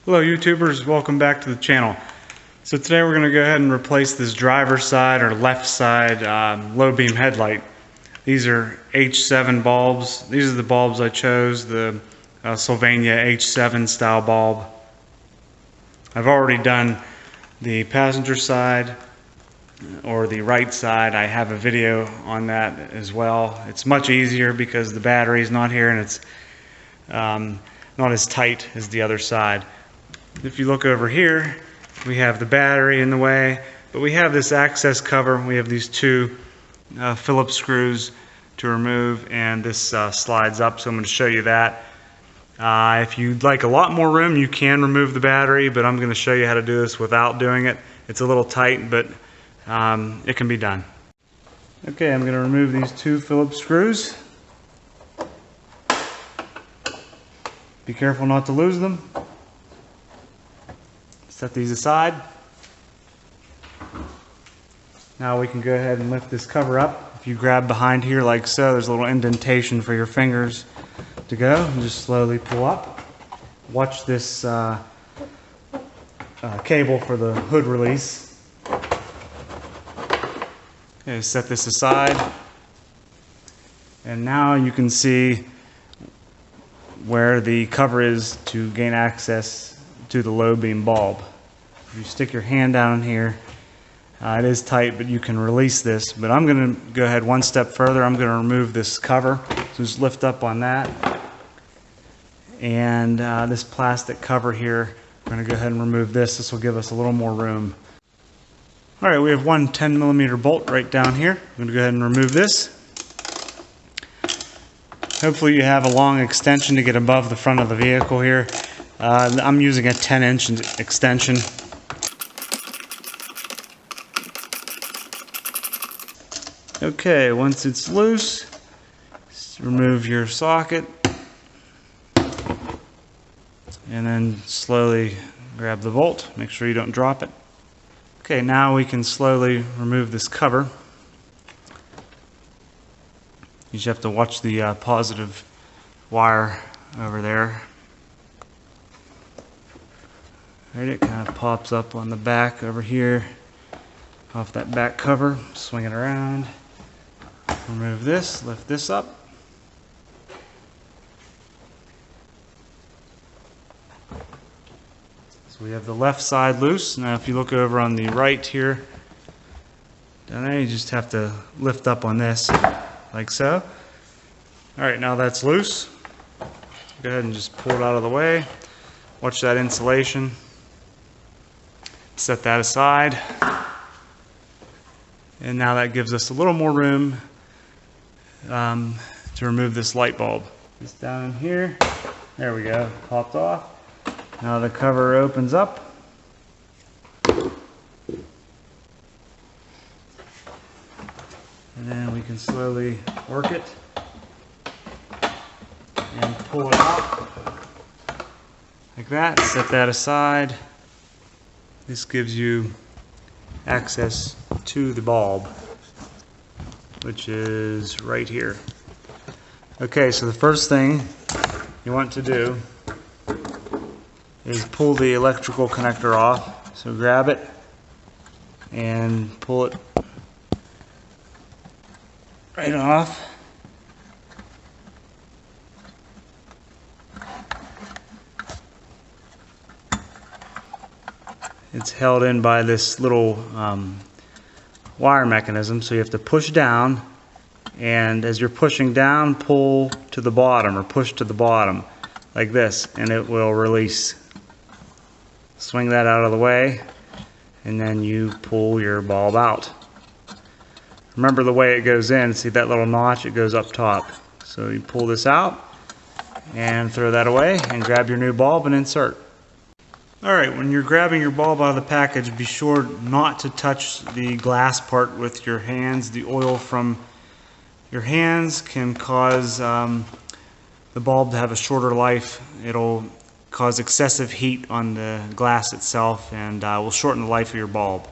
Hello YouTubers, welcome back to the channel. So today we're going to go ahead and replace this driver's side or left side low beam headlight. These are H7 bulbs. These are the bulbs I chose, the Sylvania H7 style bulb. I've already done the passenger side or the right side. I have a video on that as well. It's much easier because the battery is not here and it's not as tight as the other side. If you look over here, we have the battery in the way, but we have this access cover. We have these two Phillips screws to remove, and this slides up, so I'm going to show you that. If you'd like a lot more room, you can remove the battery, but I'm going to show you how to do this without doing it. It's a little tight, but it can be done. Okay, I'm going to remove these two Phillips screws. Be careful not to lose them. Set these aside. Now we can go ahead and lift this cover up. If you grab behind here like so, there's a little indentation for your fingers to go, and just slowly pull up. Watch this cable for the hood release. Okay, set this aside, and now you can see where the cover is to gain access to the low beam bulb. If you stick your hand down here, it is tight, but you can release this. But I'm going to go ahead one step further. I'm going to remove this cover. So just lift up on that. And this plastic cover here, I'm going to go ahead and remove this. This will give us a little more room. Alright, we have one 10mm bolt right down here. I'm going to go ahead and remove this. Hopefully you have a long extension to get above the front of the vehicle here. I'm using a 10-inch extension. Okay, once it's loose, just remove your socket and then slowly grab the bolt. Make sure you don't drop it. Okay, now we can slowly remove this cover. You just have to watch the positive wire over there. Right, it kind of pops up on the back over here off that back cover. Swing it around. Remove this, lift this up. So we have the left side loose. Now if you look over on the right here, down there, you just have to lift up on this like so. Alright, now that's loose. Go ahead and just pull it out of the way. Watch that insulation. Set that aside. And now that gives us a little more room to remove this light bulb. Just down in here. There we go. Popped off. Now the cover opens up. And then we can slowly work it and pull it out like that. Set that aside. This gives you access to the bulb, which is right here. Okay, so the first thing you want to do is pull the electrical connector off. So grab it and pull it right off. It's held in by this little wire mechanism, so you have to push down, and as you're pushing down, pull to the bottom or push to the bottom like this, and it will release. Swing that out of the way, and then you pull your bulb out. Remember the way it goes in, see that little notch, it goes up top. So you pull this out and throw that away and grab your new bulb and insert. Alright, when you're grabbing your bulb out of the package, be sure not to touch the glass part with your hands. The oil from your hands can cause the bulb to have a shorter life. It'll cause excessive heat on the glass itself and will shorten the life of your bulb.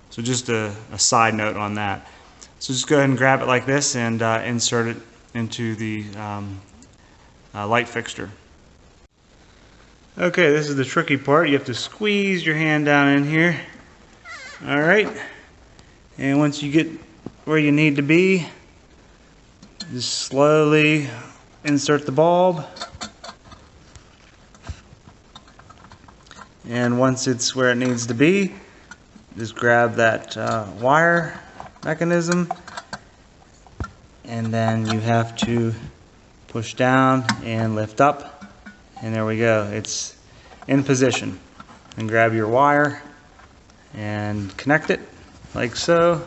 So just a side note on that. So just go ahead and grab it like this and insert it into the light fixture. Okay, this is the tricky part. You have to squeeze your hand down in here. Alright. And once you get where you need to be, just slowly insert the bulb. And once it's where it needs to be, just grab that wire mechanism, and then you have to push down and lift up, and there we go, it's in position. And grab your wire and connect it like so.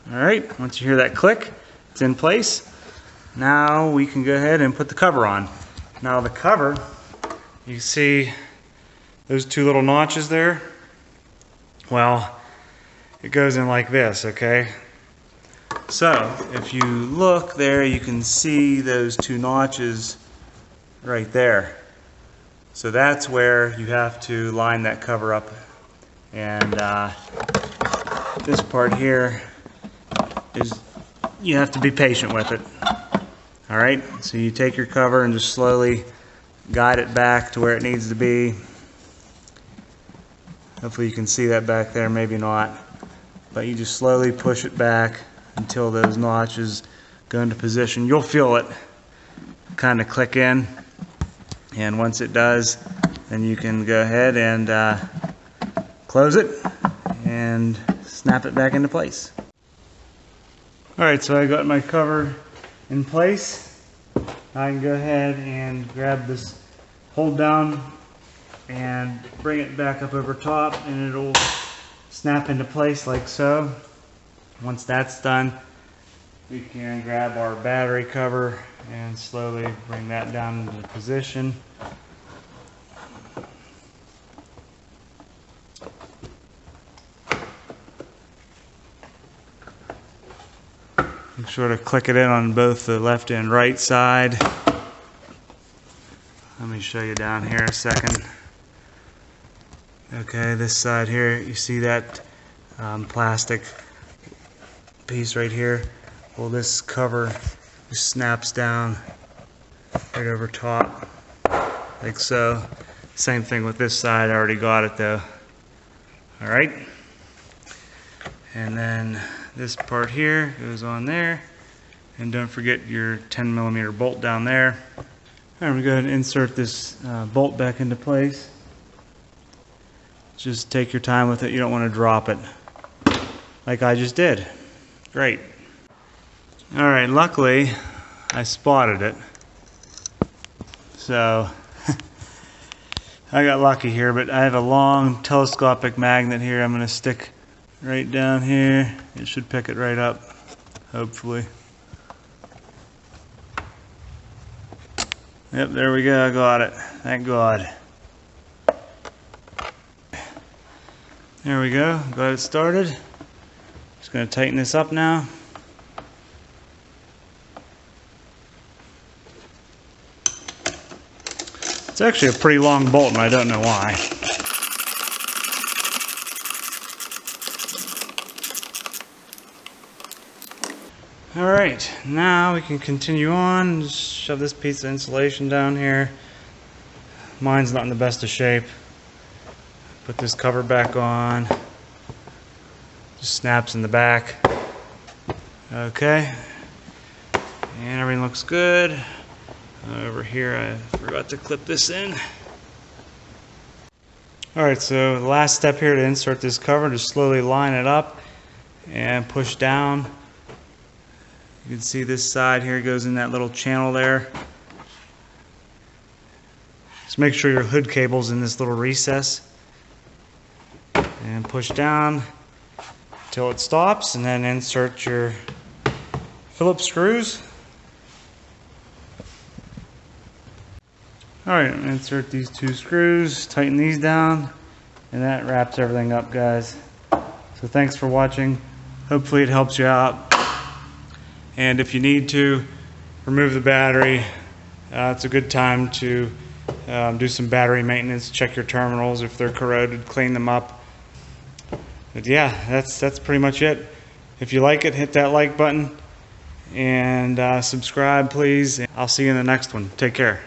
Alright, once you hear that click, it's in place. Now we can go ahead and put the cover on. Now the cover, you see those two little notches there? Well, it goes in like this, okay? So, if you look there, you can see those two notches right there. So that's where you have to line that cover up. And this part here is, you have to be patient with it. Alright, so you take your cover and just slowly guide it back to where it needs to be. Hopefully you can see that back there, maybe not. But you just slowly push it back until those notches go into position. You'll feel it kind of click in. And once it does, then you can go ahead and close it and snap it back into place. Alright, so I got my cover in place. I can go ahead and grab this, hold down and bring it back up over top, and it'll snap into place like so. Once that's done, we can grab our battery cover and slowly bring that down into position. Make sure to click it in on both the left and right side. Let me show you down here a second. Okay, this side here, you see that plastic piece right here? Well, this cover just snaps down right over top, like so. Same thing with this side, I already got it though. Alright. And then this part here goes on there, and don't forget your 10mm bolt down there. I'm going to go ahead and insert this bolt back into place. Just take your time with it, you don't want to drop it like I just did. Great. Alright, luckily I spotted it, so I got lucky here, but I have a long telescopic magnet here I'm going to stick right down here. It should pick it right up, hopefully. Yep, there we go, I got it. Thank God. There we go, got it started. Just going to tighten this up now. It's actually a pretty long bolt and I don't know why. Alright, now we can continue on. Just shove this piece of insulation down here. Mine's not in the best of shape. Put this cover back on. Just snaps in the back. Okay. And everything looks good. Over here I forgot to clip this in. Alright, so the last step here to insert this cover, just slowly line it up and push down. You can see this side here goes in that little channel there. Just make sure your hood cable's in this little recess. And push down until it stops, and then insert your Phillips screws. Alright, insert these two screws, tighten these down, and that wraps everything up, guys. So thanks for watching. Hopefully it helps you out. And if you need to remove the battery, it's a good time to do some battery maintenance. Check your terminals if they're corroded, clean them up. But yeah, that's pretty much it. If you like it, hit that like button, and subscribe please. I'll see you in the next one. Take care.